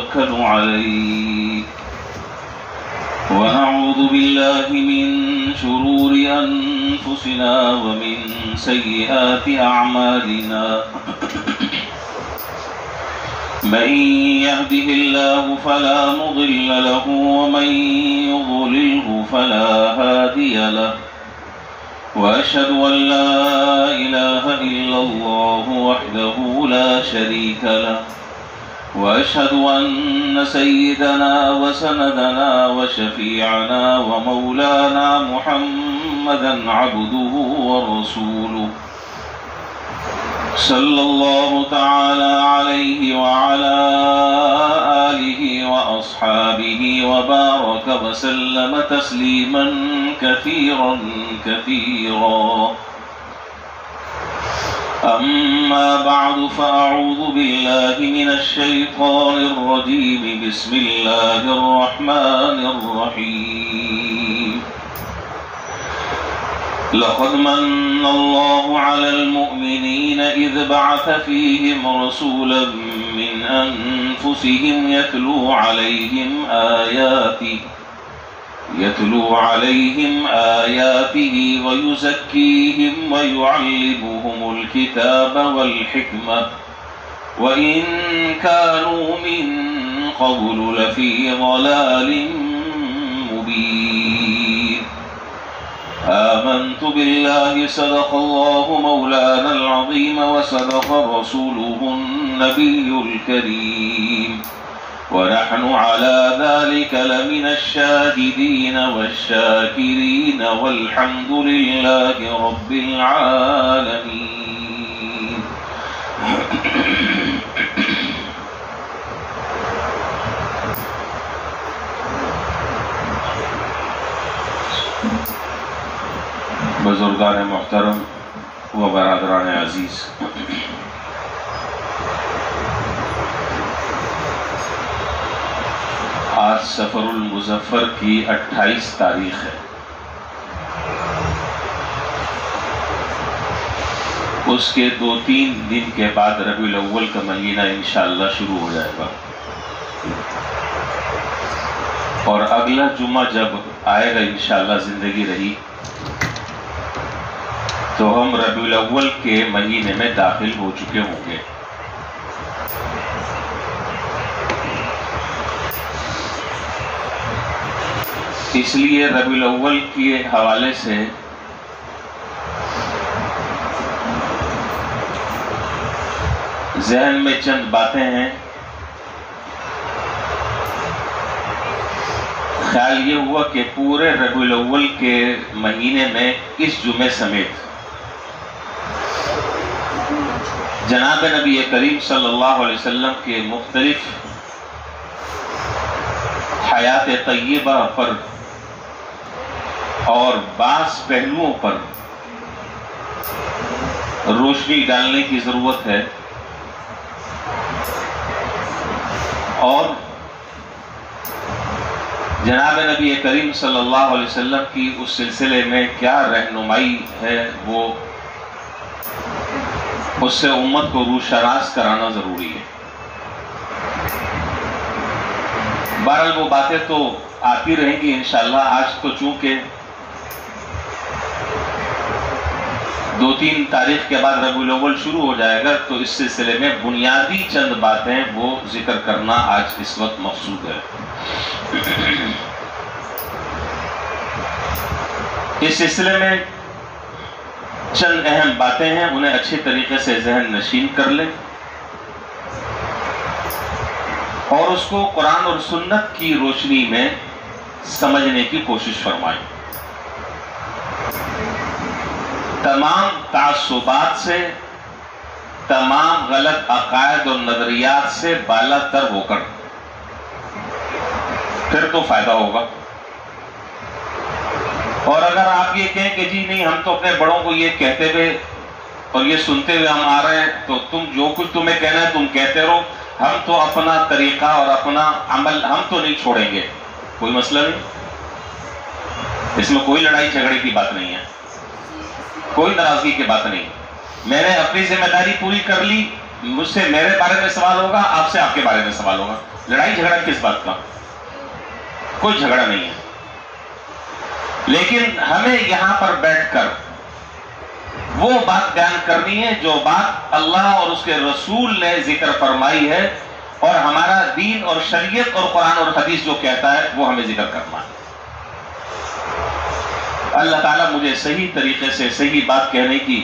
نتوكل عليك ونعوذ بالله من شرور أنفسنا ومن سيئات أعمالنا من يهده الله فلا مضل له ومن يضلله فلا هادي له وأشهد أن لا إله إلا الله وحده لا شريك له وأشهد أن سيدنا وسندنا وشفيعنا ومولانا محمدا عبده ورسوله صلى الله تعالى عليه وعلى آله وأصحابه وبارك وسلم تسليما كثيرا كثيرا أما بعد فأعوذ بالله من الشيطان الرجيم بسم الله الرحمن الرحيم لقد من الله على المؤمنين إذ بعث فيهم رسولا من أنفسهم يتلو عليهم آياته ويزكيهم ويعلمهم الكتاب والحكمة وإن كانوا من قبل لفي ضلال مبين آمنت بالله صدق الله مولانا العظيم وصدق رسوله النبي الكريم ونحن على ذلك لمن الشاهدين والشاكرين والحمد لله رب العالمين بزرگان محترم و برادران عزیز، آج سفر المظفر کی 28 تاریخ ہے۔ اس کے 2-3 دن کے بعد ربیع الاول کا مہینہ انشاءاللہ شروع ہو جائے گا، اور اگلا جمعہ جب آئے گا انشاءاللہ زندگی رہی تو ہم ربیع الاول کے مہینے میں داخل ہو چکے ہوں گے۔ اس لیے ربیع الاول کے حوالے سے ذہن میں چند باتیں ہیں۔ خیال یہ ہوا کہ پورے ربیع الاول کے مہینے میں اس جمعے سمیت جناب نبی کریم صلی اللہ علیہ وسلم کے مختلف حیات طیبہ پر اور بعض پہلوؤں پر روشنی ڈالنے کی ضرورت ہے، اور جناب نبی کریم صلی اللہ علیہ وسلم کی اس سلسلے میں کیا رہنمائی ہے وہ اس سے امت کو روشناس کرانا ضروری ہے۔ بہرحال وہ باتیں تو آتی رہیں گی انشاءاللہ۔ آج تو چونکہ 2-3 تاریخ کے بعد ربیع الاول شروع ہو جائے گا تو اس سلسلے میں بنیادی چند باتیں وہ ذکر کرنا آج اس وقت مقصود ہے۔ اس سلسلے میں چند اہم باتیں ہیں، انہیں اچھے طریقے سے ذہن نشین کر لیں اور اس کو قرآن اور سنت کی روشنی میں سمجھنے کی کوشش فرمائیں۔ تمام تعصبات سے، تمام غلط عقائد اور نظریات سے بالا تر ہو کر، پھر تو فائدہ ہوگا۔ اور اگر آپ یہ کہیں کہ جی نہیں، ہم تو اپنے بڑوں کو یہ کہتے ہوئے اور یہ سنتے ہوئے ہم آ رہے ہیں، تو تم جو کچھ تمہیں کہنا ہے تم کہتے رہو، ہم تو اپنا طریقہ اور اپنا عمل ہم تو نہیں چھوڑیں گے، کوئی مسئلہ نہیں، اس میں کوئی لڑائی جھگڑے کی بات نہیں ہے، کوئی ناراضگی کی بات نہیں۔ میں نے اپنی ذمہ داری پوری کر لی، مجھ سے میرے بارے میں سوال ہوگا، آپ سے آپ کے بارے میں سوال ہوگا. لڑائی جھگڑا کس بات کا؟ کوئی جھگڑا نہیں ہے. لیکن ہمیں یہاں پر بیٹھ کر وہ بات بیان کرنی ہے جو بات اللہ اور اس کے رسول نے ذکر فرمائی ہے، اور ہمارا دین اور شریعت اور قرآن اور حدیث جو کہتا ہے وہ ہمیں ذکر کرنا ہے. اللہ تعالیٰ مجھے صحیح طریقے سے صحیح بات کہنے کی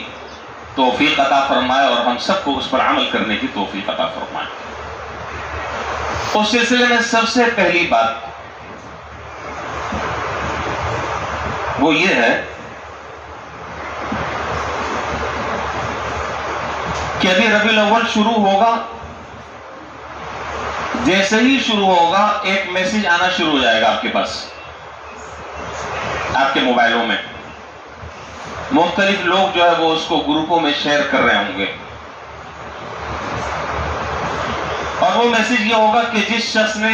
توفیق عطا فرمائے اور ہم سب کو اس پر عمل کرنے کی توفیق عطا فرمائے. اس سلسلے میں سب سے پہلی بات وہ یہ ہے کہ ابھی ربیع الاول شروع ہوگا. جیسے ہی شروع ہوگا ایک میسج آنا شروع ہو جائے گا آپ کے پاس، آپ کے موبائلوں میں. مختلف لوگ جو ہے وہ اس کو گروپوں میں شیئر کر رہے ہوں گے، اور وہ میسج یہ ہوگا کہ جس شخص نے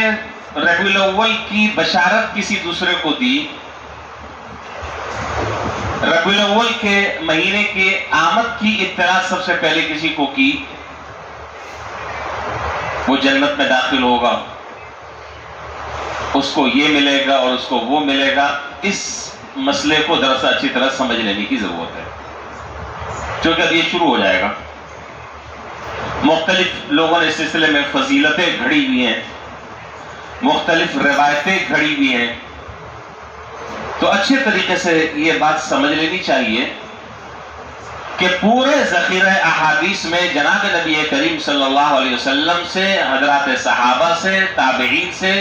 ربیع الاول کی بشارت کسی دوسرے کو دی، ربیع الاول کے مہینے کے آمد کی اطلاع سب سے پہلے کسی کو کی، وہ جنت میں داخل ہوگا، اس کو یہ ملے گا اور اس کو وہ ملے گا. اس مسئلے کو دراصل اچھی طرح سمجھ لینے کی ضرورت ہے، کیونکہ اب یہ شروع ہو جائے گا. مختلف لوگوں نے اس سلسلے میں فضیلتیں گھڑی ہوئی ہیں، مختلف روایتیں گھڑی ہوئی ہیں. تو اچھے طریقے سے یہ بات سمجھ لینی چاہیے کہ پورے ذخیرہ احادیث میں جناب نبی کریم صلی اللہ علیہ وسلم سے، حضرات صحابہ سے، تابعین سے،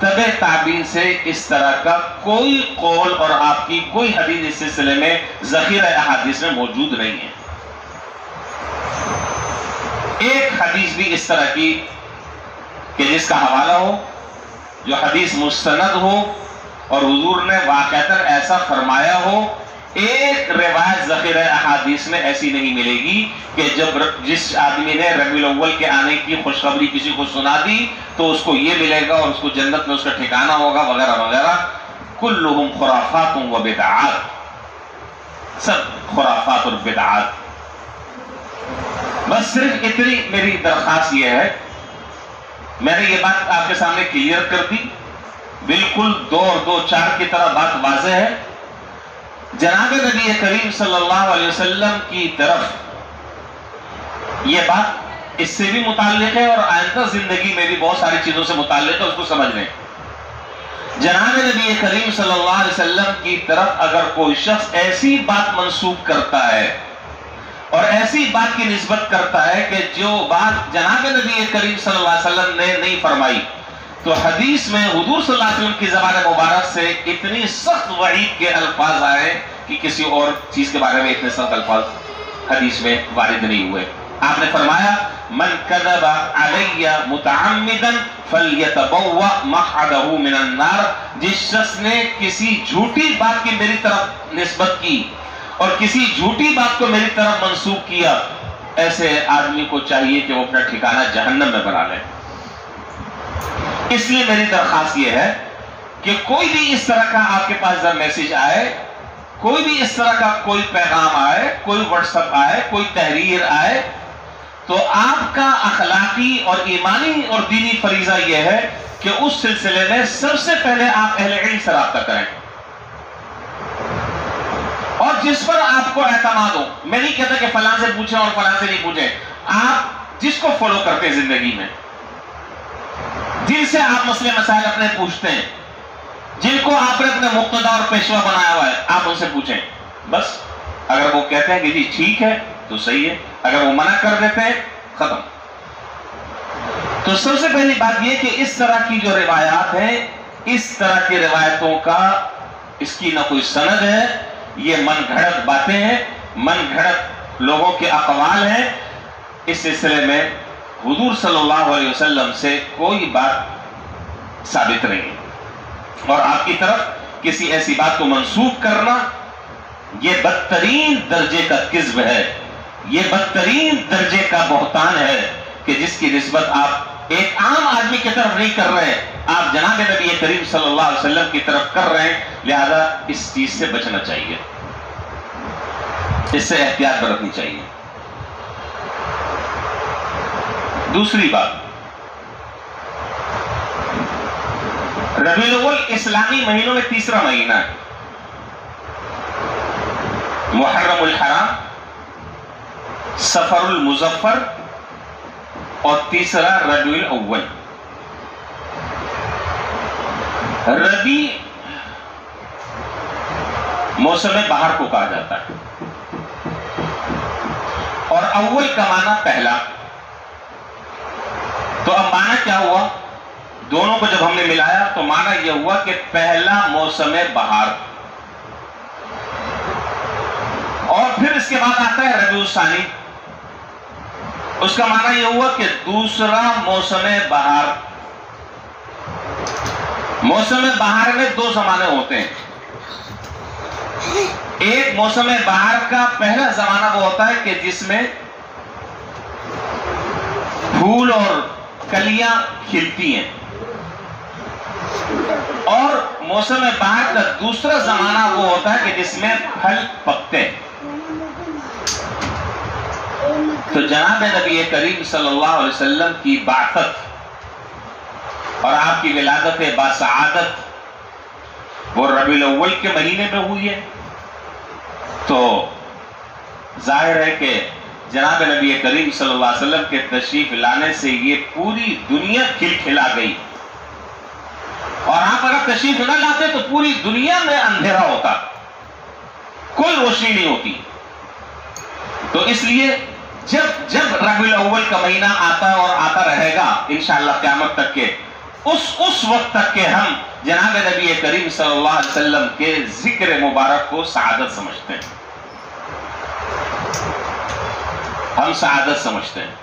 تبع تابعین سے اس طرح کا کوئی قول اور آپ کی کوئی حدیث اس سلسلے میں ذخیرہ احادیث میں موجود نہیں ہے. ایک حدیث بھی اس طرح کی کہ جس کا حوالہ ہو، جو حدیث مستند ہو اور حضور نے واقعتاً ایسا فرمایا ہو، ایک روایت ذخیرہ احادیث میں ایسی نہیں ملے گی کہ جس آدمی نے ربیع الاول کے آنے کی خوشخبری کسی کو سنا دی تو اس کو یہ ملے گا اور اس کو جنت میں اس کا ٹھکانہ ہوگا وغیرہ وغیرہ. کلہم خرافات و بدعات، سب خرافات اور بدعات. بس صرف اتنی میری درخواست یہ ہے، میں نے یہ بات آپ کے سامنے کلیئر کر دی، بالکل 2 اور 2 4 کی طرح بات واضح ہے. جناب نبی کریم صلی اللہ علیہ وسلم کی طرف یہ بات اس سے بھی متعلق ہے اور آئندہ زندگی میں بھی بہت ساری چیزوں سے متعلق ہے، اس کو سمجھ لیں. جناب نبی کریم صلی اللہ علیہ وسلم کی طرف اگر کوئی شخص ایسی بات منسوب کرتا ہے اور ایسی بات کی نسبت کرتا ہے کہ جو بات جناب نبی کریم صلی اللہ علیہ وسلم نے نہیں فرمائی، تو حدیث میں حضور صلی اللہ علیہ وسلم کی زبان مبارک سے اتنی سخت وعید کے الفاظ آئے کہ کسی اور چیز کے بارے میں اتنے سخت الفاظ حدیث میں وارد نہیں ہوئے. آپ نے فرمایا من کذب علی متعمدا فلیتبوأ مقعدہ من النار، جس شخص نے کسی جھوٹی بات کی میری طرف نسبت کی اور کسی جھوٹی بات کو میری طرف منسوب کیا، ایسے آدمی کو چاہیے کہ وہ اپنا ٹھکانہ جہنم میں بنا لے. اس لیے میری درخواست یہ ہے کہ کوئی بھی اس طرح کا آپ کے پاس جب میسج آئے، کوئی بھی اس طرح کا کوئی پیغام آئے، کوئی واٹس ایپ آئے، کوئی تحریر آئے، تو آپ کا اخلاقی اور ایمانی اور دینی فریضہ یہ ہے کہ اس سلسلے میں سب سے پہلے آپ اہل علم سے رابطہ کریں، اور جس پر آپ کو اعتماد ہو. میں نہیں کہتا کہ فلاں سے پوچھیں اور فلاں سے نہیں پوچھیں، آپ جس کو فالو کرتے ہیں زندگی میں، جن سے آپ مسئلے مسائل اپنے پوچھتے ہیں، جن کو آپ نے اپنے مقتدا اور پیشوا بنایا ہوا ہے، آپ ان سے پوچھیں. بس اگر وہ کہتے ہیں کہ جی ٹھیک ہے تو صحیح ہے، اگر وہ منع کر دیتے ہیں ختم. تو سب سے پہلی بات یہ کہ اس طرح کی جو روایات ہیں، اس طرح کی روایتوں کا اس کی نہ کوئی سند ہے، یہ من گھڑت باتیں ہیں، من گھڑت لوگوں کے اقوال ہیں. اس سلسلے میں حضور صلی اللہ علیہ وسلم سے کوئی بات ثابت نہیں، اور آپ کی طرف کسی ایسی بات کو منسوب کرنا یہ بدترین درجے کا کذب ہے، یہ بدترین درجے کا بہتان ہے کہ جس کی نسبت آپ ایک عام آدمی کی طرف نہیں کر رہے، آپ جناب نبی کریم صلی اللہ علیہ وسلم کی طرف کر رہے ہیں. لہذا اس چیز سے بچنا چاہیے، اس سے احتیاط برتنی چاہیے. دوسری بات، ربیع الاول اسلامی مہینوں میں تیسرا مہینہ ہے، محرم الحرام، سفر المظفر اور تیسرا ربیع الاول۔ ربیع موسم بہار کو کہا جاتا ہے، اور اول کا معنی پہلا۔ تو اب معنی کیا ہوا؟ دونوں کو جب ہم نے ملایا تو معنی یہ ہوا کہ پہلا موسم بہار، اور پھر اس کے بعد آتا ہے ربیع الثانی، اس کا معنی یہ ہوا کہ دوسرا موسم بہار۔ موسم بہار میں دو زمانے ہوتے ہیں، ایک موسم بہار کا پہلا زمانہ وہ ہوتا ہے کہ جس میں پھول اور کلیاں کھلتی ہیں، اور موسم بہار کا دوسرا زمانہ وہ ہوتا ہے کہ جس میں پھل پکتے ہیں۔ تو جناب نبی کریم صلی اللہ علیہ وسلم کی بعثت اور آپ کی ولادت باسعادت وہ ربیع الاول کے مہینے میں ہوئی ہے، تو ظاہر ہے کہ جناب نبی کریم صلی اللہ علیہ وسلم کے تشریف لانے سے یہ پوری دنیا کھلا گئی، اور آپ اگر تشریف نہ لاتے تو پوری دنیا میں اندھیرا ہوتا، کوئی روشنی نہیں ہوتی۔ تو اس لیے جب ربیع الاول کا مہینہ آتا اور آتا رہے گا انشاءاللہ قیامت تک کے، اس وقت تک کہ ہم جناب نبی کریم صلی اللہ علیہ وسلم کے ذکر مبارک کو سعادت سمجھتے ہیں، ہم سعادت سمجھتے ہیں۔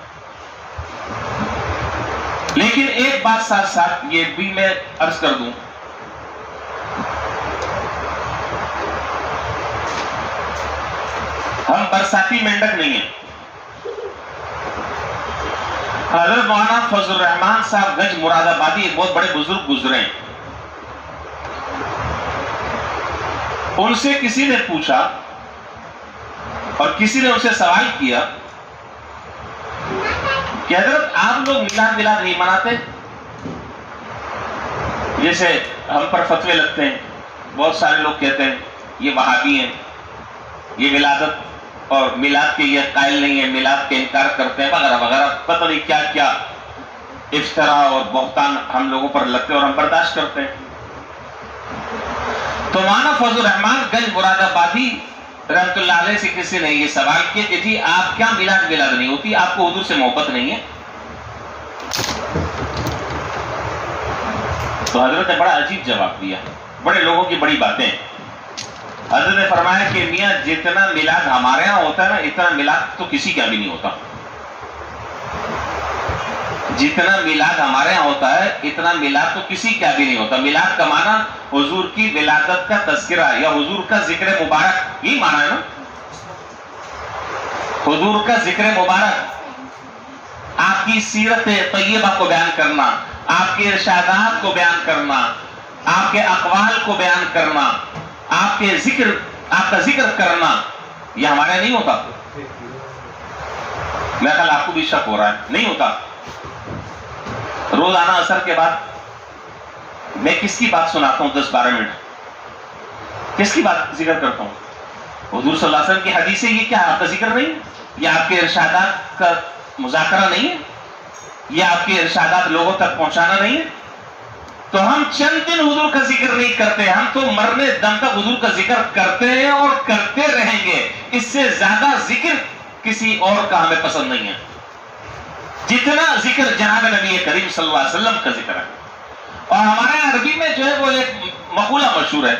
لیکن ایک بات ساتھ ساتھ یہ بھی میں عرض کر دوں، ہم برساتی مینڈک نہیں ہیں۔ حضرت مولانا فضل الرحمان صاحب گنج مراد آبادی ایک بہت بڑے بزرگ گزرے ہیں، ان سے کسی نے پوچھا اور کسی نے ان سے سوال کیا کہ حضرت آپ لوگ میلاد نہیں مناتے؟ جیسے ہم پر فتوے لگتے ہیں، بہت سارے لوگ کہتے ہیں یہ وہابی ہیں، یہ ولادت اور میلاد کے یہ قائل نہیں ہے، میلاد کے انکار کرتے ہیں وغیرہ وغیرہ، پتہ نہیں کیا کیا افترا اور بہتان ہم لوگوں پر لگتے ہیں اور ہم برداشت کرتے ہیں۔ تو مولانا فضل الرحمان گنج مراد آبادی رحمت اللہ علیہ سے کسی نے یہ سوال کیا کہ جی آپ کیا میلاد نہیں ہوتی، آپ کو حضور سے محبت نہیں ہے؟ تو حضرت نے بڑا عجیب جواب دیا، بڑے لوگوں کی بڑی باتیں۔ حضرت نے فرمایا کہ میاں جتنا میلاد ہمارے ہاں ہوتا ہے نا، اتنا میلاد تو کسی کا بھی نہیں ہوتا۔ جتنا میلاد ہمارے ہاں ہوتا ہے اتنا میلاد تو کسی کا بھی نہیں ہوتا۔ میلاد کا معنی حضور کی ولادت کا تذکرہ یا حضور کا ذکر مبارک، یہ معنی ہے نا، حضور کا ذکر مبارک، آپ کی سیرت طیبہ کو بیان کرنا، آپ کے ارشادات کو بیان کرنا، آپ کے اقوال کو بیان کرنا، آپ کا ذکر کرنا، یہ ہمارے نہیں ہوتا۔ میں خیال آپ کو بھی شک ہو رہا ہے، نہیں ہوتا۔ روزانہ عصر کے بعد میں کس کی بات سناتا ہوں 10-12 منٹ، کس کی بات ذکر کرتا ہوں؟ حضور صلی اللہ علیہ وسلم کی حدیثیں، یہ کیا آپ کا ذکر نہیں ہے؟ یہ آپ کے ارشادات کا مذاکرہ نہیں ہے؟ یہ آپ کے ارشادات لوگوں تک پہنچانا نہیں ہے؟ تو ہم چند دن حضور کا ذکر نہیں کرتے، ہم تو مرنے دم تک حضور کا ذکر کرتے ہیں اور کرتے رہیں گے۔ اس سے زیادہ ذکر کسی اور کا ہمیں پسند نہیں ہے، جتنا ذکر جناب نبی کریم صلی اللہ علیہ وسلم کا ذکر ہے۔ اور ہمارے عربی میں جو ہے وہ ایک مقولہ مشہور ہے،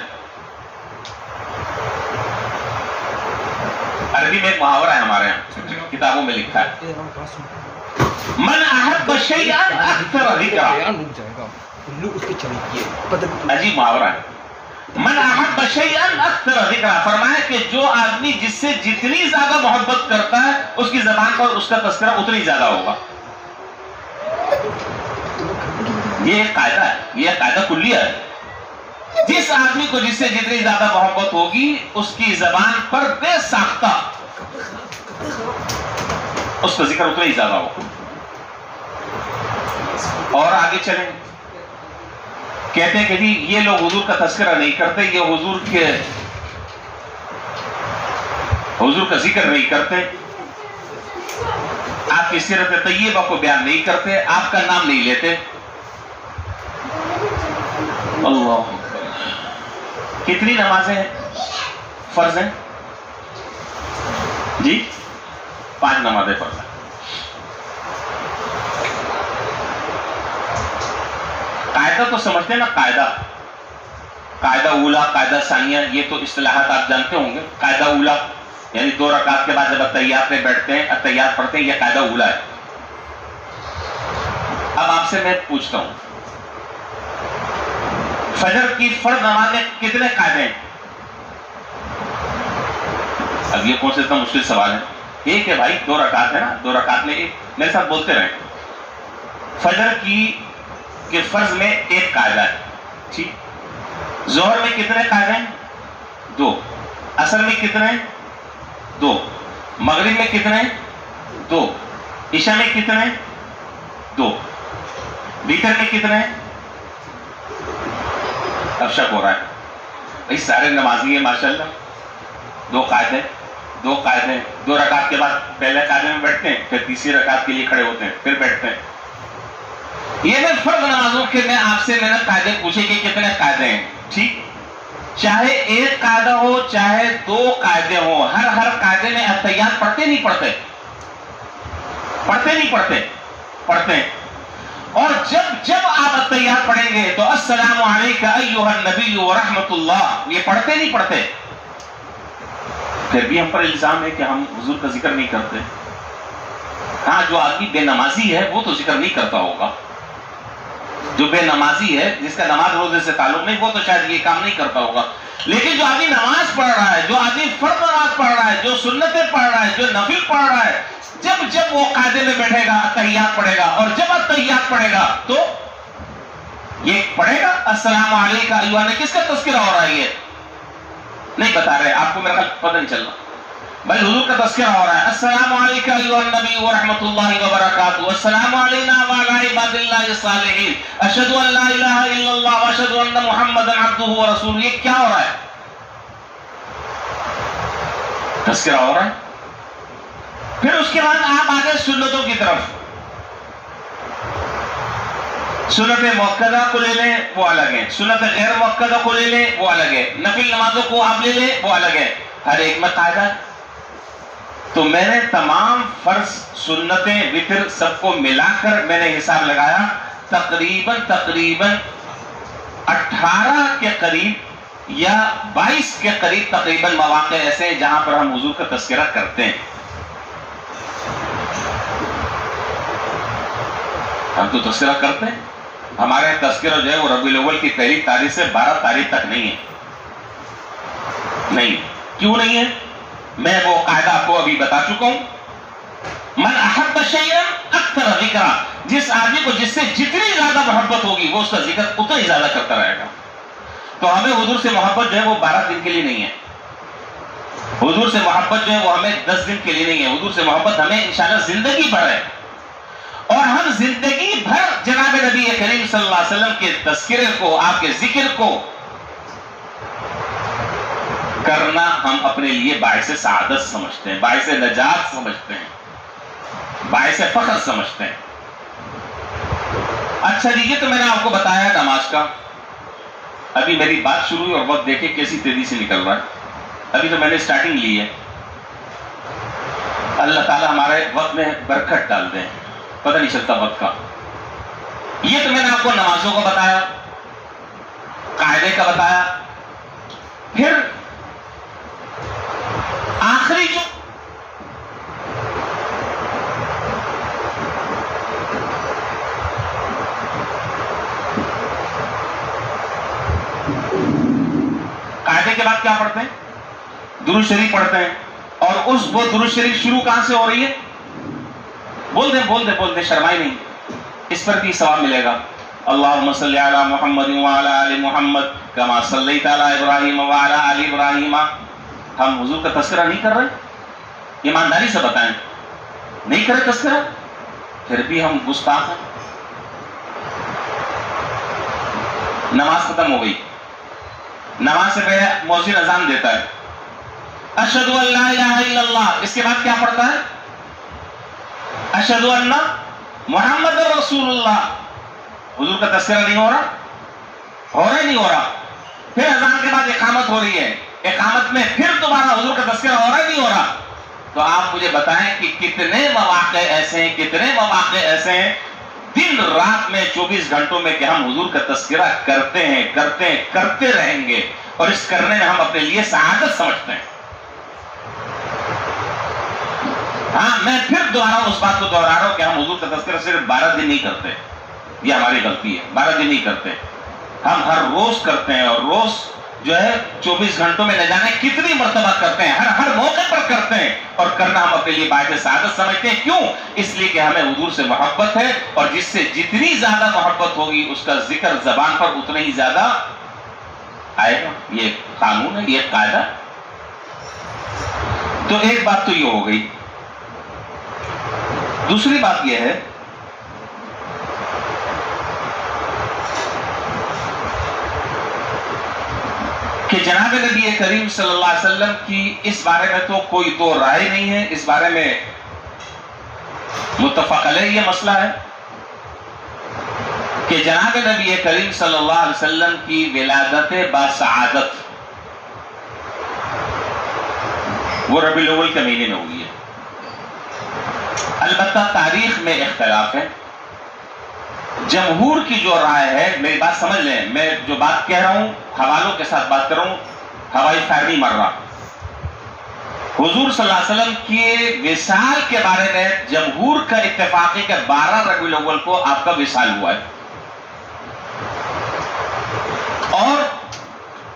عربی میں ایک محاورہ ہے ہمارے یہاں، کتابوں میں لکھا ہے، من احب شیئا اکثر ذکرا۔ عجیب محاورہ ہے، من احب شیئا اکثر ذکرا، فرمایا کہ جو آدمی جس سے جتنی زیادہ محبت کرتا ہے اس کی زبان پر اس کا تذکرہ اتنی زیادہ ہوگا۔ یہ ایک قاعدہ ہے، یہ ایک قاعدہ کلیہ ہے، جس آدمی کو جس سے جتنی زیادہ محبت ہوگی اس کی زبان پر بے ساختہ اس کا ذکر اتنا ہی زیادہ ہوگا۔ اور آگے چلیں، کہتے ہیں کہ جی یہ لوگ حضور کا تذکرہ نہیں کرتے، یہ حضور کا ذکر نہیں کرتے، آپ کی سیرت طیبہ کو بیان نہیں کرتے، آپ کا نام نہیں لیتے۔ اللہ، کتنی نمازیں فرض ہیں جی؟ 5 نمازیں فرض ہیں۔ قاعدہ تو سمجھتے ہیں نا، قاعدہ اولا، قاعدہ ثانیہ، یہ تو اصطلاحات آپ جانتے ہوں گے۔ قاعدہ اولا یعنی 2 رکعت کے بعد جب اتحیات میں بیٹھتے ہیں، اتحیات پڑھتے ہیں، یہ قاعدہ اولا ہے۔ اب آپ سے میں پوچھتا ہوں، فجر کی فرض نماز میں کتنے قاعدے ہیں؟ اب یہ کون سے اتنا مشکل سوال ہے؟ ایک ہے بھائی، 2 رکعت ہے نا، 2 رکعت میں ایک، میرے ساتھ بولتے رہیں۔ فجر کے فرض میں 1 قاعدہ ہے، ٹھیک؟ ظہر میں کتنے قاعدے ہیں؟ 2۔ عصر میں کتنے؟ 2۔ مغرب میں کتنے؟ 2۔ عشاء میں کتنے؟ 2۔ وتر میں کتنے؟ اب شک ہو رہا ہے بھائی، سارے نمازی ہیں ماشاءاللہ۔ 2 قاعدے، 2 قاعدے، 2 رکعت کے بعد پہلے قاعدے میں بیٹھتے ہیں، پھر تیسری رکعت کے لیے کھڑے ہوتے ہیں، پھر بیٹھتے ہیں۔ یہ میں فرض نمازوں کے میں آپ سے میں نے قاعدے پوچھے کہ کتنے قاعدے ہیں، ٹھیک؟ چاہے 1 قاعدہ ہو، چاہے 2 قاعدے ہو، ہر قاعدے میں اتحیات پڑھتے نہیں پڑھتے؟ پڑھتے نہیں پڑھتے؟ پڑھتے ہیں۔ اور جب آپ اتحیات پڑھیں گے تو السلام علیکہ ایھا النبی ورحمۃ اللہ، یہ پڑھتے نہیں پڑھتے؟ پھر بھی ہم پر الزام ہے کہ ہم حضور کا ذکر نہیں کرتے۔ ہاں، جو آدمی بے نمازی ہے وہ تو ذکر نہیں کرتا ہوگا، جو بے نمازی ہے، جس کا نماز روزے سے تعلق نہیں، وہ تو شاید یہ کام نہیں کرتا ہوگا۔ لیکن جو آدمی نماز پڑھ رہا ہے، جو آدمی فرض نماز پڑھ رہا ہے، جو سنتیں پڑھ رہا ہے، جو نفل پڑھ رہا ہے، جب وہ قاعدے میں بیٹھے گا اتحیات پڑھے گا، اور جب اتحیات پڑھے گا تو یہ پڑھے گا السلام علیکہ ایھا، نے کس کا تذکرہ ہو رہا ہے؟ یہ نہیں بتا رہے آپ کو، میرا خیال پتہ نہیں چل رہا بھائی، حضور کا تذکرہ ہو رہا ہے، السلام علیکہ ایھا النبی ورحمۃ اللہ وبرکاتہ، السلام علینا وعلی عباد اللہ الصالحین، اشہد ان لا الہ الا اللہ واشہد ان محمدا عبدہ ورسولہ۔ یہ کیا ہو رہا ہے؟ تذکرہ ہو رہا ہے۔ پھر اس کے بعد آپ آگے سنتوں کی طرف، سنت مؤکدہ کو لے لیں وہ الگ ہے، سنت غیر مؤکدہ کو لے لیں وہ الگ ہے، نفل نمازوں کو آپ لے لیں وہ الگ ہے، ہر ایک میں قاعدہ۔ تو میں نے تمام فرض، سنتیں، وتر سب کو ملا کر میں نے حساب لگایا، تقریباً 18 کے قریب یا 22 کے قریب تقریباً مواقع ایسے ہیں جہاں پر ہم حضور کا تذکرہ کرتے ہیں۔ ہم تو تذکرہ کرتے ہیں، ہمارے تذکرہ جو ہے وہ ربیع الاول کی 1 تاریخ سے 12 تاریخ تک نہیں ہے۔ نہیں، کیوں نہیں ہے؟ میں وہ قاعدہ آپ کو ابھی بتا چکا ہوں، من احب شیئا اکثر ذکرہ، جس آدمی کو جس سے جتنی زیادہ محبت ہوگی وہ اس کا ذکر اتنا ہی زیادہ کرتا رہے گا۔ تو ہمیں حضور سے محبت جو ہے وہ 12 دن کے لیے نہیں ہے، حضور سے محبت جو ہے وہ ہمیں 10 دن کے لیے نہیں ہے، حضور سے محبت ہمیں انشاءاللہ زندگی بھر ہے، اور ہم زندگی بھر جناب نبی کریم صلی اللہ علیہ وسلم کے تذکرے کو، آپ کے ذکر کو کرنا ہم اپنے لیے باعث سعادت سمجھتے ہیں، باعث نجات سمجھتے ہیں، باعث فخر سمجھتے ہیں۔ اچھا جی، یہ تو میں نے آپ کو بتایا نماز کا۔ ابھی میری بات شروع ہوئی اور وقت دیکھیں کیسی تیزی سے نکل رہا ہے، ابھی تو میں نے سٹارٹنگ لی ہے۔ اللہ تعالیٰ ہمارے وقت میں برکت ڈال دیں، پتہ نہیں چلتا وقت کا۔ یہ تو میں نے آپ کو نمازوں کا بتایا، قاعدے کا بتایا، پھر آخری جو قاعدے کے بعد کیا پڑھتے ہیں؟ درود شریف پڑھتے ہیں، اور وہ درود شریف شروع کہاں سے ہو رہی ہے؟ بول دیں شرمائی نہیں، اس پر بھی ثواب ملے گا۔ اللہم صلی علی محمد وعلی آل محمد کما صلیت علی ابراہیم وعلی آل ابراہیم۔ ہم حضور کا تذکرہ نہیں کر رہے؟ ایمانداری سے بتائیں، نہیں کرے تذکرہ؟ پھر بھی ہم گستاخ ہیں۔ نماز ختم ہو گئی، نماز سے پہلے مؤذن اذان دیتا ہے، اشہد ان لا الہ الا اللہ، اس کے بعد کیا پڑھتا ہے؟ اشہد ان محمد رسول اللہ۔ حضور کا تذکرہ نہیں ہو رہا؟ ہو رہا ہی نہیں ہو رہا؟ پھر اذان کے بعد اقامت ہو رہی ہے، اقامت میں پھر دوبارہ حضور کا تذکرہ ہو رہا ہی نہیں ہو رہا؟ تو آپ مجھے بتائیں کہ کتنے مواقع ایسے ہیں دن رات میں 24 گھنٹوں میں کہ ہم حضور کا تذکرہ کرتے رہیں گے، اور اس کرنے میں ہم اپنے لیے سعادت سمجھتے ہیں۔ ہاں، میں پھر دوبارہ اس بات کو دوہرا رہا ہوں کہ ہم حضور کا تذکرہ صرف 12 دن نہیں کرتے، یہ ہماری غلطی ہے، 12 دن نہیں کرتے، ہم ہر روز کرتے ہیں، اور روز جو ہے 24 گھنٹوں میں نہ جانے کتنی مرتبہ کرتے ہیں، ہر موقع پر کرتے ہیں، اور کرنا ہم اپنے لیے باعث سعادت سمجھتے ہیں۔ کیوں؟ اس لیے کہ ہمیں حضور سے محبت ہے، اور جس سے جتنی زیادہ محبت ہوگی اس کا ذکر زبان پر اتنا ہی زیادہ آئے گا۔ یہ قانون ہے، یہ قاعدہ۔ تو ایک بات تو یہ ہو گئی۔ دوسری بات یہ ہے کہ جناب نبی کریم صلی اللہ علیہ وسلم کی اس بارے میں تو کوئی دو رائے نہیں ہے، اس بارے میں متفق علیہ یہ مسئلہ ہے کہ جناب نبی کریم صلی اللہ علیہ وسلم کی ولادت باسعادت وہ ربیع الاول کے مہینے میں ہوئی ہے۔ البتہ تاریخ میں اختلاف ہے۔ جمہور کی جو رائے ہے، میری بات سمجھ لیں، میں جو بات کہہ رہا ہوں حوالوں کے ساتھ بات کر رہا ہوں، ہوائی فائر نہیں مر رہا۔ حضور صلی اللہ علیہ وسلم کی وصال کے بارے میں جمہور کا اتفاق ہے کہ 12 ربیع الاول کو آپ کا وصال ہوا ہے، اور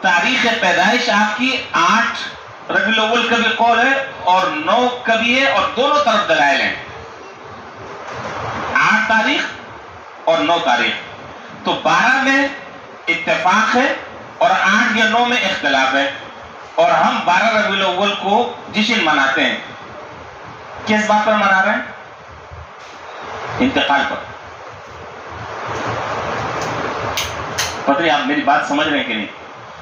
تاریخ پیدائش آپ کی 8 ربیع الاول کا بھی قول ہے اور 9 کا بھی ہے، اور دونوں طرف دلائل ہیں، 8 تاریخ اور 9 تاریخ۔ تو 12 میں اتفاق ہے اور 8 یا 9 میں اختلاف ہے، اور ہم 12 ربیع الاول کو جشن مناتے ہیں۔ کس بات پر منا رہے ہیں؟ انتقال پر۔ پتہ نہیں آپ میری بات سمجھ رہے ہیں کہ نہیں؟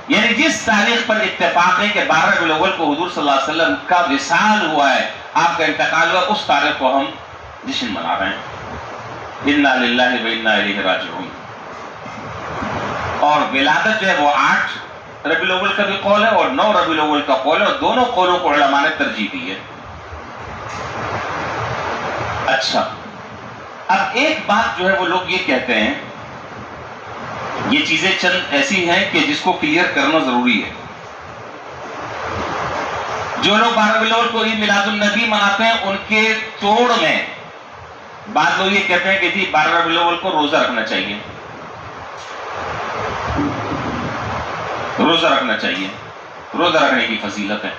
یعنی جس تاریخ پر اتفاق ہے کہ 12 ربیع الاول کو حضور صلی اللہ علیہ وسلم کا وصال ہوا ہے، آپ کا انتقال ہوا، اس تاریخ کو ہم جشن منا رہے ہیں۔ انا للہ و انا الیہ راجعون۔ اور ولادت جو ہے وہ 8 ربیع الاول کا بھی قول ہے اور 9 ربیع الاول کا قول ہے، اور دونوں قولوں کو علماء نے ترجیح دی ہے۔ اچھا، اب ایک بات جو ہے وہ لوگ یہ کہتے ہیں، یہ چیزیں چند ایسی ہیں کہ جس کو کلیئر کرنا ضروری ہے۔ جو لوگ 12 ربیع الاول کو عید میلاد النبی مناتے ہیں، ان کے توڑ میں بعض لوگ یہ کہتے ہیں کہ جی 12 ربیع الاول کو روزہ رکھنا چاہیے، روزہ رکھنا چاہیے، روزہ رکھنے کی فضیلت ہے۔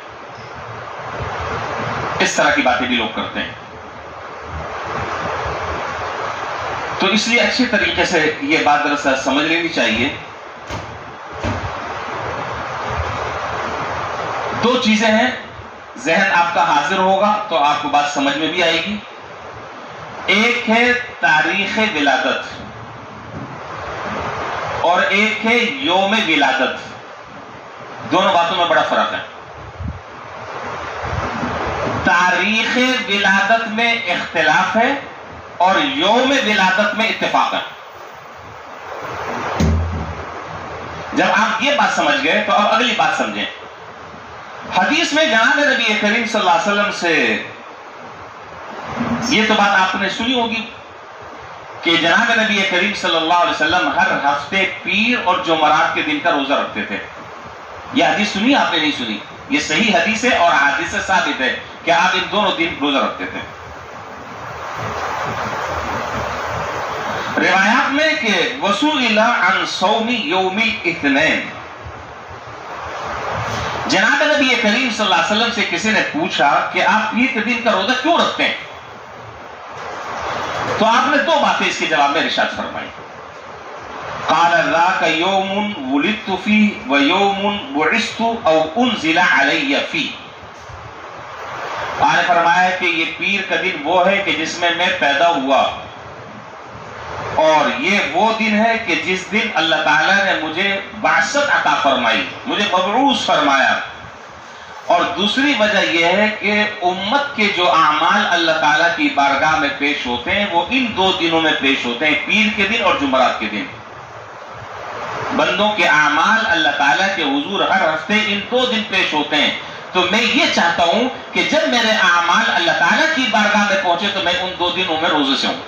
اس طرح کی باتیں بھی لوگ کرتے ہیں۔ تو اس لیے اچھے طریقے سے یہ بات دراصل سمجھ لینی چاہیے۔ 2 چیزیں ہیں، ذہن آپ کا حاضر ہوگا تو آپ کو بات سمجھ میں بھی آئے گی۔ ایک ہے تاریخ ولادت اور ایک ہے یوم ولادت، دونوں باتوں میں بڑا فرق ہے۔ تاریخ ولادت میں اختلاف ہے اور یوم ولادت میں اتفاق ہے۔ جب آپ یہ بات سمجھ گئے تو اب اگلی بات سمجھیں۔ حدیث میں جناب نبی کریم صلی اللہ علیہ وسلم سے یہ تو بات آپ نے سنی ہوگی کہ جناب نبی کریم صلی اللہ علیہ وسلم ہر ہفتے پیر اور جمعرات کے دن کا روزہ رکھتے تھے۔ یہ حدیث سنی آپ نے؟ نہیں سنی؟ یہ صحیح حدیث ہے اور حدیث سے ثابت ہے کہ آپ ان دونوں دن روزہ رکھتے تھے۔ روایات میں کہ وسئل عن صوم یوم الاثنین، جناب نبی کریم صلی اللہ علیہ وسلم سے کسی نے پوچھا کہ آپ پیر کے دن کا روزہ کیوں رکھتے ہیں؟ تو آپ نے 2 باتیں اس کے جواب میں ارشاد فرمائی۔ قال ذاک یوم ولدت فیہ و یوم بعثت او انزل علی فیہ۔ آپ نے فرمایا کہ یہ پیر کا دن وہ ہے کہ جس میں میں پیدا ہوا اور یہ وہ دن ہے کہ جس دن اللہ تعالیٰ نے مجھے بعثت عطا فرمائی، مجھے مبعوث فرمایا۔ اور دوسری وجہ یہ ہے کہ امت کے جو اعمال اللہ تعالیٰ کی بارگاہ میں پیش ہوتے ہیں وہ ان دو دنوں میں پیش ہوتے ہیں، پیر کے دن اور جمعرات کے دن۔ بندوں کے اعمال اللہ تعالیٰ کے حضور ہر ہفتے ان دو دن پیش ہوتے ہیں۔ تو میں یہ چاہتا ہوں کہ جب میرے اعمال اللہ تعالیٰ کی بارگاہ میں پہنچے تو میں ان دو دنوں میں روزے سے ہوں۔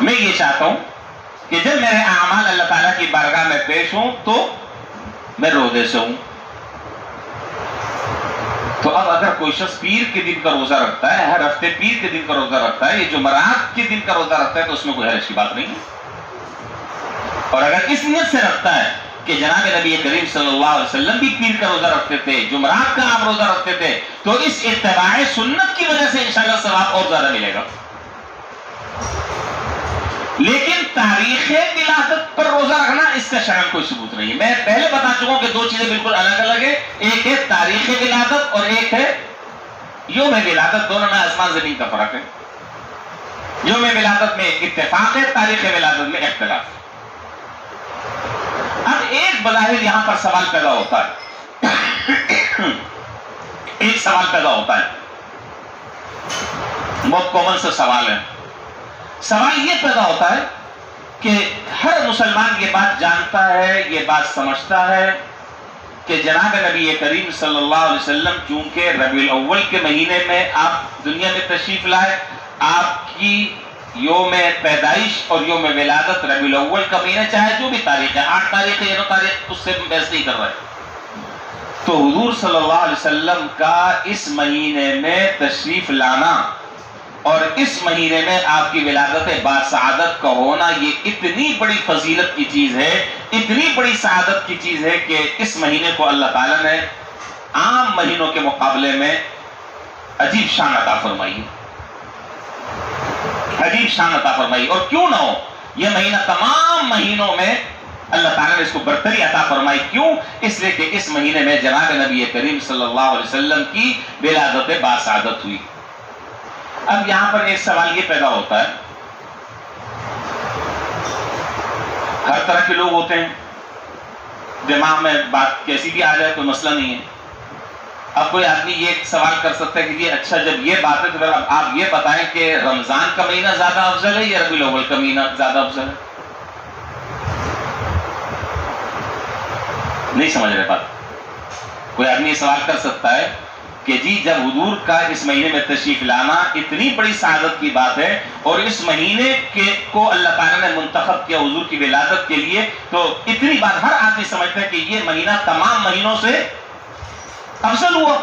میں یہ چاہتا ہوں کہ جب میرے اعمال اللہ تعالیٰ کی بارگاہ میں پیش ہوں تو میں روزے سے ہوں۔ تو اب اگر کوئی شخص پیر کے دن کا روزہ رکھتا ہے، ہر ہفتے پیر کے دن کا روزہ رکھتا ہے، یہ جمعرات کے دن کا روزہ رکھتا ہے، تو اس میں کوئی حرج کی بات نہیں ہے۔ اور اگر اس نیت سے رکھتا ہے کہ جناب نبی کریم صلی اللہ علیہ وسلم بھی پیر کا روزہ رکھتے تھے، جمعرات کا آپ روزہ رکھتے تھے، تو اس اتباع سنت کی وجہ سے انشاءاللہ ثواب اور زیادہ ملے گا۔ لیکن تاریخ ولادت پر روزہ رکھنا اس کا شرعاً کوئی ثبوت نہیں ہے۔ میں پہلے بتا چکا ہوں کہ دو چیزیں بالکل الگ الگ ہیں، ایک ہے تاریخ ولادت اور ایک ہے یوم ولادت، دونوں میں آسمان زمین کا فرق ہے۔ یوم ولادت میں اتفاق ہے، تاریخ ولادت میں اختلاف۔ اب ایک بظاہر یہاں پر سوال پیدا ہوتا ہے، ایک سوال پیدا ہوتا ہے، بہت کامن سا سوال ہے۔ سوال یہ پیدا ہوتا ہے کہ ہر مسلمان یہ بات جانتا ہے، یہ بات سمجھتا ہے کہ جناب نبی کریم صلی اللہ علیہ وسلم چونکہ ربیع الاول کے مہینے میں آپ دنیا میں تشریف لائے، آپ کی یوم پیدائش اور یوم ولادت ربیع الاول کا مہینہ، چاہے جو بھی تاریخ ہے، 8 تاریخ ہے یا 9 تاریخ، اس سے بحث نہیں کر رہے، تو حضور صلی اللہ علیہ وسلم کا اس مہینے میں تشریف لانا اور اس مہینے میں آپ کی ولادت باسعادت کا ہونا، یہ اتنی بڑی فضیلت کی چیز ہے، اتنی بڑی سعادت کی چیز ہے کہ اس مہینے کو اللہ تعالیٰ نے عام مہینوں کے مقابلے میں عجیب شان عطا فرمائی، عجیب شان عطا فرمائی۔ اور کیوں نہ ہو، یہ مہینہ تمام مہینوں میں اللہ تعالیٰ نے اس کو برتری عطا فرمائی۔ کیوں؟ اس لیے کہ اس مہینے میں جناب نبی کریم صلی اللہ علیہ وسلم کی ولادت باسعادت ہوئی۔ اب یہاں پر ایک سوال یہ پیدا ہوتا ہے، ہر طرح کے لوگ ہوتے ہیں، دماغ میں بات کیسی بھی آ جائے کوئی مسئلہ نہیں ہے۔ اب کوئی آدمی یہ سوال کر سکتا ہے کہ یہ اچھا جب یہ بات ہے تو اب آپ یہ بتائیں کہ رمضان کا مہینہ زیادہ افضل ہے یا ربیع الاول کا مہینہ زیادہ افضل ہے؟ نہیں سمجھ رہے بات۔ کوئی آدمی یہ سوال کر سکتا ہے کہ جی جب حضور کا اس مہینے میں تشریف لانا اتنی بڑی سعادت کی بات ہے اور اس مہینے کو اللہ تعالیٰ نے منتخب کیا حضور کی ولادت کے لیے، تو اتنی بات ہر آدمی سمجھتا ہے کہ یہ مہینہ تمام مہینوں سے افضل ہوا۔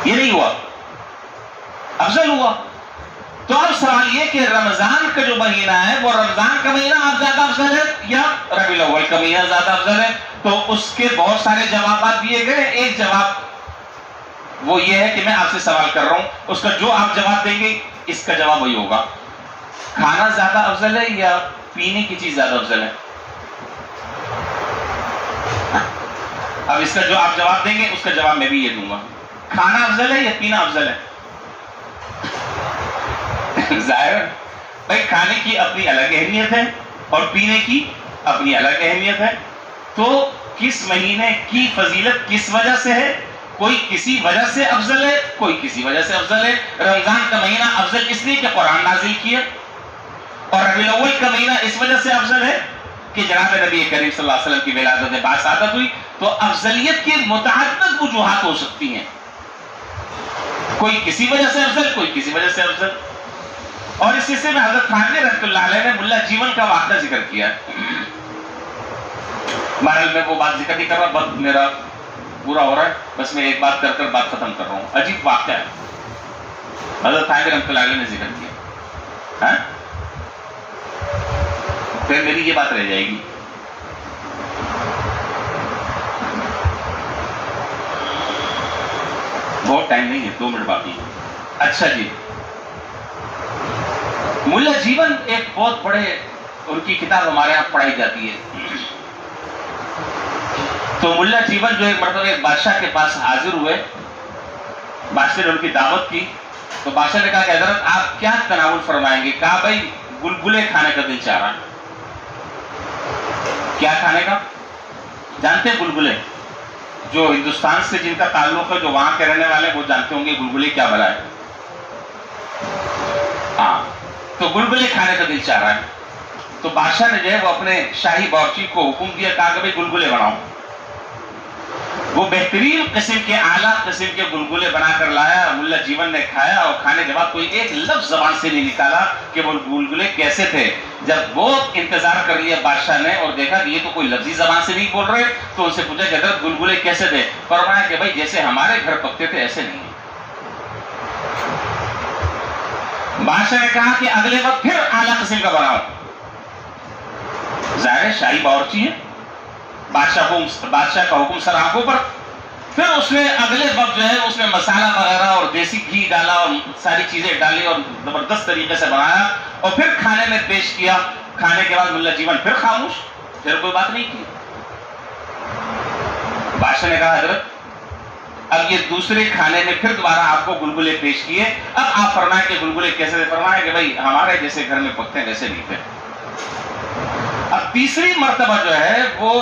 یہ نہیں ہوا، افضل ہوا۔ تو اب سوال یہ کہ رمضان کا جو مہینہ ہے وہ رمضان کا مہینہ اب زیادہ افضل ہے یا ربیع الاول کا مہینہ زیادہ افضل ہے؟ تو اس کے بہت سارے جوابات دیے گئے۔ ایک جواب وہ یہ ہے کہ میں آپ سے سوال کر رہا ہوں، اس کا جو آپ جواب دیں گے اس کا جواب وہی ہوگا، کھانا زیادہ افضل ہے یا پینے کی چیز زیادہ افضل ہے؟ اب اس کا جو آپ جواب دیں گے اس کا جواب میں بھی یہ دوں گا، کھانا افضل ہے یا پینا افضل ہے؟ ظاہر بھائی کھانے کی اپنی الگ اہمیت ہے اور پینے کی اپنی الگ اہمیت ہے۔ تو کس مہینے کی فضیلت کس وجہ سے ہے؟ کوئی کسی وجہ سے افضل ہے، کوئی کسی وجہ سے افضل ہے۔ رمضان کا مہینہ افضل اس لیے کہ قرآن نازل کیا، اور ربیع الاول کا مہینہ اس وجہ سے افضل ہے کہ جناب نبی کریم صلی اللہ علیہ وسلم کی ولادت باسعادت ہوئی۔ تو افضلیت کی متعدد وجوہات ہو سکتی ہیں، کوئی کسی وجہ سے افضل، کوئی کسی وجہ سے افضل۔ اور اس سلسلے میں حضرت تھانوی رحمۃ اللہ علیہ نے ملا جیون کا واقعہ ذکر کیا۔ بہرحال میں وہ بات ذکر نہیں کر رہا، وقت میرا پورا ہو رہا ہے، بس میں ایک بات کر کر بات ختم کر رہا ہوں۔ عجیب واقعہ ہے، حضرت تھانوی رحمۃ اللہ علیہ نے ذکر کیا، پھر میری یہ بات رہ جائے گی۔ بہت ٹائم نہیں ہے، 2 منٹ باقی ہے۔ اچھا جی، ملا جیون ایک بہت بڑے، ان کی کتاب ہمارے یہاں پڑھائی جاتی ہے۔ تو ملا جیون جو ایک مرتبہ ایک بادشاہ کے پاس حاضر ہوئے، بادشاہ نے ان کی دعوت کی تو بادشاہ نے کہا کہ حضرت آپ کیا تناول فرمائیں گے؟ کہا بھائی گلگلے کھانے کا دل چاہ رہا ہے۔ کیا کھانے کا؟ جانتے ہیں گلگلے؟ جو ہندوستان سے جن کا تعلق ہے، جو وہاں کے رہنے والے، وہ جانتے ہوں گے گلگلے کیا بھلا ہے۔ ہاں، تو گلگلے کھانے کا دل چاہ رہا ہے۔ تو بادشاہ نے جو ہے وہ اپنے شاہی باورچی کو حکم دیا، کہا کہ بھائی گلگلے بناؤ۔ وہ بہترین قسم کے، اعلیٰ قسم کے گلگلے بنا کر لایا۔ ملا جیون نے کھایا اور کھانے کے بعد کوئی ایک لفظ زبان سے نہیں نکالا کہ وہ گلگلے کیسے تھے۔ جب بہت انتظار کر لیا بادشاہ نے اور دیکھا کہ یہ تو کوئی لفظی زبان سے نہیں بول رہے، تو ان سے پوچھا کہ حضرت گلگلے کیسے تھے؟ فرمایا کہ بھائی جیسے ہمارے گھر پکتے تھے ایسے نہیں۔ بادشاہ نے کہا کہ اگلے وقت پھر اعلیٰ قسم کا بناؤ۔ ظاہر شاہی باورچی ہے، بادشاہ کا حکم سر آنکھوں پر۔ پھر اس نے اگلے وقت جو ہے اس نے مسالہ وغیرہ اور دیسی گھی ڈالا اور ساری چیزیں ڈالی اور زبردست طریقے سے بنایا اور پھر کھانے میں پیش کیا۔ کھانے کے بعد ملا جیون پھر خاموش، پھر کوئی بات نہیں کی۔ بادشاہ نے کہا حضرت اب یہ دوسرے کھانے میں پھر دوبارہ آپ کو گلگلے پیش کیے، اب آپ فرمائیں کہ گلگلے کیسے تھے؟ فرمایا کہ بھائی ہمارے جیسے گھر میں پکتے ہیں ویسے نہیں تھے۔ اب تیسری مرتبہ جو ہے وہ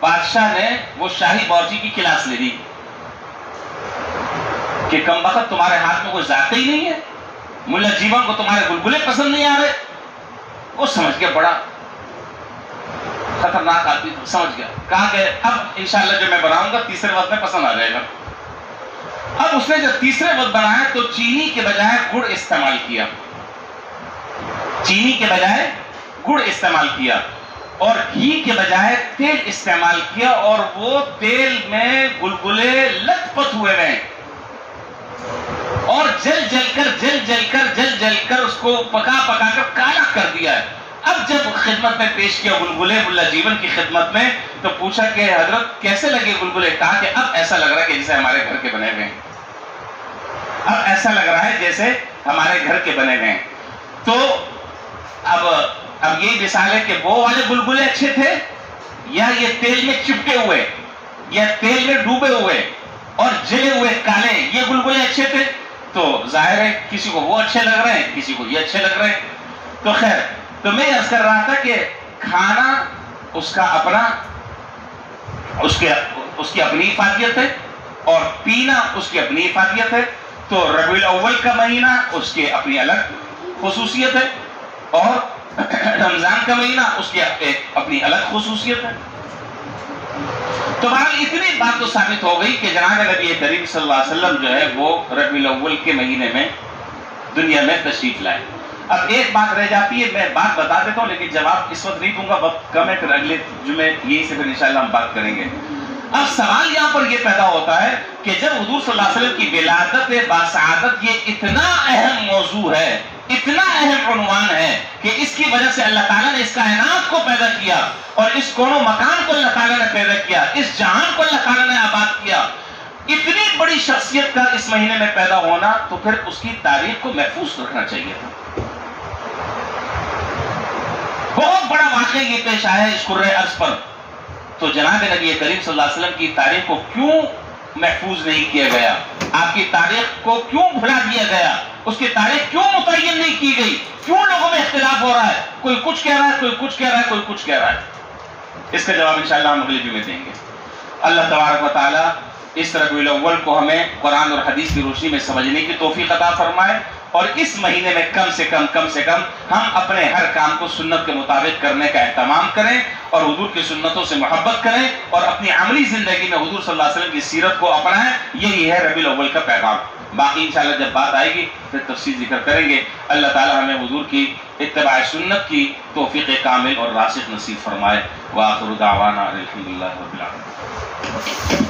بادشاہ نے وہ شاہی باورچی کی کلاس لے دی کہ کم وقت تمہارے ہاتھ میں کوئی ذائقہ ہی نہیں ہے، ملا جیون کو تمہارے گلگلے پسند نہیں آ رہے۔ وہ سمجھ گیا بڑا خطرناک آدمی، سمجھ گیا، کہا کہ اب انشاءاللہ جو میں بناؤں گا تیسرے وقت میں پسند آ جائے گا۔ اب اس نے جب تیسرے وقت بنایا تو چینی کے بجائے گڑ استعمال کیا، چینی کے بجائے گڑ استعمال کیا اور گھی کے بجائے تیل استعمال کیا، اور وہ تیل میں گلگلے لت پت ہوئے گئے اور جل جل کر اس کو پکا کر کالا کر دیا ہے۔ اب جب خدمت میں پیش کیا گلگلے ملا جیون کی خدمت میں، تو پوچھا کہ حضرت کیسے لگے گلگلے؟ کہا کہ اب ایسا لگ رہا ہے کہ جیسے ہمارے گھر کے بنے ہوئے ہیں، اب ایسا لگ رہا ہے جیسے ہمارے گھر کے بنے ہوئے ہیں۔ تو اب یہ مثال ہے کہ وہ والے گلگلے اچھے تھے یا یہ تیل میں چپکے ہوئے یا تیل میں ڈوبے ہوئے اور جلے ہوئے کالے یہ گلگلے اچھے تھے؟ تو ظاہر ہے کسی کو وہ اچھے لگ رہے ہیں، کسی کو یہ اچھے لگ رہے ہیں۔ تو خیر، تو میں عرض کر رہا تھا کہ کھانا اس کا اپنا، اس کی اپنی افادیت ہے اور پینا اس کی اپنی افادیت ہے۔ تو ربیع الاول کا مہینہ اس کی اپنی الگ خصوصیت ہے اور رمضان کا مہینہ اس کی اپنی الگ خصوصیت ہے۔ تو بہرحال اتنی بات تو ثابت ہو گئی کہ جناب نبی کریم صلی اللہ علیہ وسلم جو ہے وہ ربیع الاول کے مہینے میں دنیا میں تشریف لائے۔ اب ایک بات رہ جاتی ہے، میں بات بتا دیتا ہوں لیکن جواب اس وقت نہیں دوں گا، وقت کم ہے، پھر اگلے جمعے یہی سے پھر انشاءاللہ ہم بات کریں گے۔ اب سوال یہاں پر یہ پیدا ہوتا ہے کہ جب حضور صلی اللہ علیہ وسلم کی ولادت باسعادت یہ اتنا اہم موضوع ہے، اتنا اہم عنوان ہے کہ اس کی وجہ سے اللہ تعالیٰ نے اس کائنات کو پیدا کیا اور اس کون و مکان کو اللہ تعالیٰ نے پیدا کیا، اس جہان کو اللہ تعالیٰ نے آباد کیا، اتنی بڑی شخصیت کا اس مہینے میں پیدا ہونا، تو پھر اس کی تاریخ کو محفوظ رکھنا چاہیے تھا۔ بہت بڑا واقعہ یہ پیش آیا ہے اس کرۂ ارض پر، تو جناب نبی کریم صلی اللہ علیہ وسلم کی تاریخ کو کیوں محفوظ نہیں کیا گیا؟ آپ کی تاریخ کو کیوں بھلا دیا گیا؟ اس کی تاریخ کیوں متعین نہیں کی گئی؟ کیوں لوگوں میں اختلاف ہو رہا ہے؟ کوئی کچھ کہہ رہا ہے، کوئی کچھ کہہ رہا ہے، کوئی کچھ کہہ رہا ہے۔ اس کا جواب انشاءاللہ ہم اگلے جمعے دیں گے۔ اللہ تبارک و تعالی اس ربیع الاول کو ہمیں قرآن اور حدیث کی روشنی میں سمجھنے کی توفیق عطا فرمائے، اور اس مہینے میں کم سے کم ہم اپنے ہر کام کو سنت کے مطابق کرنے کا اہتمام کریں اور حضور کی سنتوں سے محبت کریں اور اپنی عملی زندگی میں حضور صلی اللہ علیہ وسلم کی سیرت کو اپنائیں۔ یہی ہے ربیع الاول کا پیغام۔ باقی انشاءاللہ جب بات آئے گی پھر تفصیل ذکر کریں گے۔ اللہ تعالی ہمیں حضور کی اتباع سنت کی توفیق کامل اور راسخ نصیب فرمائے۔ وآخر دعوانا الحمدللہ رب العالمین۔